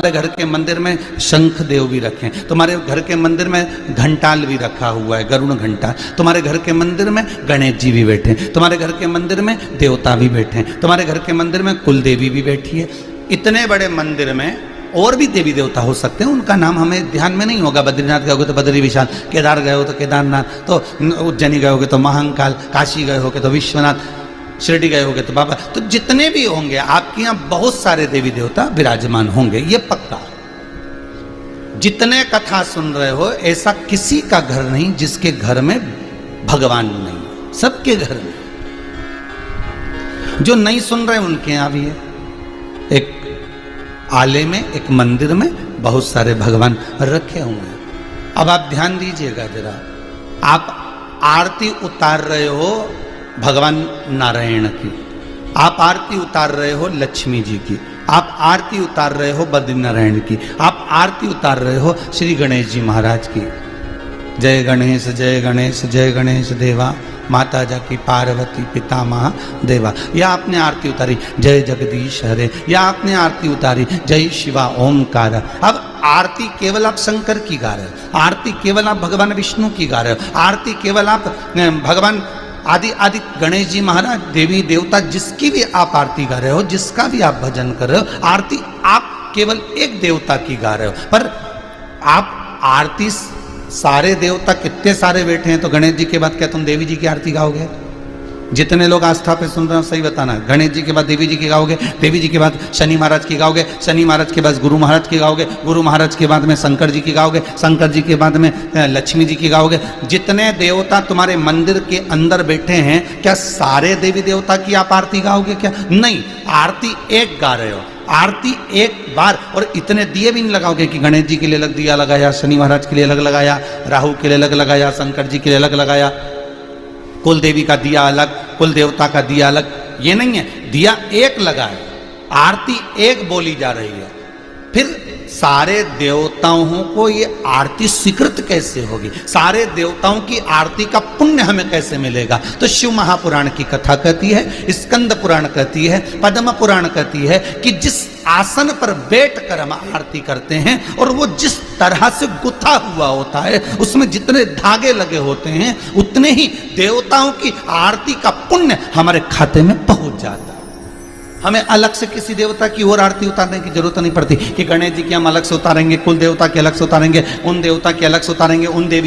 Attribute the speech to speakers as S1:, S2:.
S1: तुम्हारे घर के मंदिर में शंख देव भी रखे हैं, तुम्हारे घर के मंदिर में घंटाल भी रखा हुआ है, गरुड़ घंटा, तुम्हारे घर के मंदिर में गणेश जी भी बैठे हैं, तुम्हारे घर के मंदिर में देवता भी बैठे हैं, तुम्हारे घर के मंदिर में कुल देवी भी बैठी है। इतने बड़े मंदिर में और भी देवी देवता हो सकते हैं, उनका नाम हमें ध्यान में नहीं होगा। बद्रीनाथ गए होगे तो बद्री विशाल, केदार गए हो तो केदारनाथ, तो उज्जैनी गए होगे तो महाकाल, काशी गए होगे तो विश्वनाथ, शिरडी गए होगे तो बाबा, तो जितने भी होंगे आपके यहाँ बहुत सारे देवी देवता विराजमान होंगे, ये पक्का। जितने कथा सुन रहे हो ऐसा किसी का घर नहीं जिसके घर में भगवान नहीं, सबके घर में। जो नहीं सुन रहे उनके यहाँ भी है। एक आले में, एक मंदिर में बहुत सारे भगवान रखे हुए हैं। अब आप ध्यान दीजिएगा जरा, आप आरती उतार रहे हो भगवान नारायण की, आप आरती उतार रहे हो लक्ष्मी जी की, आप आरती उतार रहे हो बद्रीनारायण की, आप आरती उतार रहे हो श्री गणेश जी महाराज की। जय गणेश जय गणेश जय गणेश देवा, माता जाकी पार्वती पिता महादेवा। या आपने आरती उतारी जय जगदीश हरे, या आपने आरती उतारी जय शिवा ओमकार। अब आरती केवल आप शंकर की गा रहे हो, आरती केवल आप भगवान विष्णु की गा रहे हो, आरती केवल आप भगवान आदि आदि गणेश जी महाराज, देवी देवता जिसकी भी आप आरती गा रहे हो, जिसका भी आप भजन कर रहे हो, आरती आप केवल एक देवता की गा रहे हो। पर आप आरती सारे देवता कितने सारे बैठे हैं, तो गणेश जी के बाद क्या तुम देवी जी की आरती गाओगे? जितने लोग आस्था पे सुन रहे हो सही बताना, गणेश जी के बाद देवी जी की गाओगे, देवी जी के बाद शनि महाराज की गाओगे, शनि महाराज के बाद गुरु महाराज की गाओगे, गुरु महाराज के बाद में शंकर जी की गाओगे, शंकर जी के बाद में लक्ष्मी जी की गाओगे। जितने देवता तुम्हारे मंदिर के अंदर बैठे हैं, क्या सारे देवी देवता की आप आरती गाओगे क्या? नहीं, आरती एक गा रहे हो, आरती एक बार। और इतने दिए भी नहीं लगाओगे कि गणेश जी के लिए अलग दिया लगाया, शनि महाराज के लिए अलग लगाया, राहु के लिए अलग लगाया, शंकर जी के लिए अलग लगाया, कुल देवी का दिया अलग, कुल देवता का दिया अलग। ये नहीं है, दिया एक लगा है, आरती एक बोली जा रही है। फिर सारे देवताओं को ये आरती स्वीकृत कैसे होगी? सारे देवताओं की आरती का पुण्य हमें कैसे मिलेगा? तो शिव महापुराण की कथा कहती है, स्कंद पुराण कहती है, पद्म पुराण कहती है कि जिस आसन पर बैठकर हम आरती करते हैं और वो जिस तरह से गुथा हुआ होता है, उसमें जितने धागे लगे होते हैं, उतने ही देवताओं की आरती का पुण्य हमारे खाते में पहुंच जाता है। हमें अलग से किसी देवता की और आरती उतारने की जरूरत नहीं पड़ती कि गणेश जी की हम अलग से उतारेंगे, कुल देवता के अलग से उतारेंगे, उन देवता के अलग से उतारेंगे, उन देवी